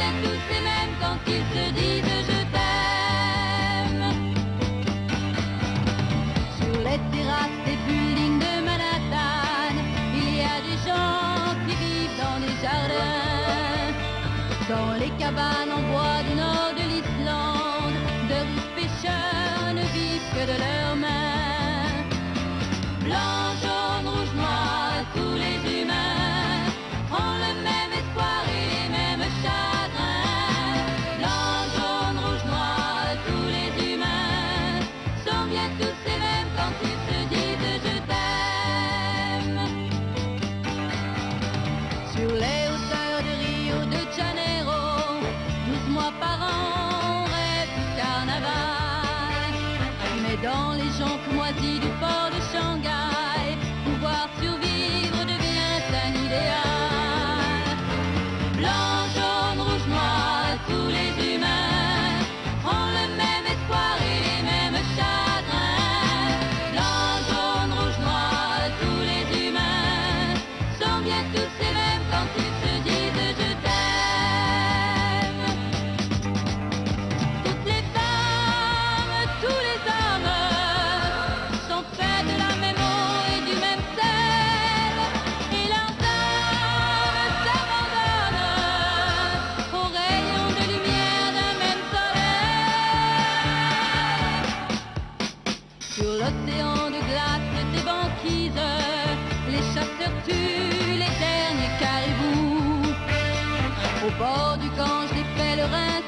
bien tous ces mêmes quand ils se disent je t'aime. Sur les terrasses des buildings de Manhattan, il y a des gens qui vivent dans des jardins. Dans les cabanes en bois du nord de l'Islande, de riches pêcheurs ne vivent que de leurs mains. Blanc, jaune, rouge, noir, tous les humains ont le même espoir et les mêmes chagrins. Blanc, jaune, rouge, noir, tous les humains sont bien tous les mêmes quand ils se disent je t'aime. Sur les hauteurs de Rio de Janeiro, 12 mois par an, on rêve du carnaval. Mais dans les jonques moisies du port de Shanghai, pouvoir survivre devient un idéal. Blanc, jaune, rouge, noir, tous les humains ont le même espoir et les mêmes chagrins. Blanc, jaune, rouge, noir, tous les humains sont bien tous les mêmes quand ils se disent je t'aime. Toutes les femmes, tous les hommes sont faits de la même eau et du même sel, et leurs âmes s'abandonnent aux rayons de lumière d'un même soleil. Sur l'océan de glace des banquises, les chasseurs tuent les derniers caribous. Au bord du Gange, les pèlerins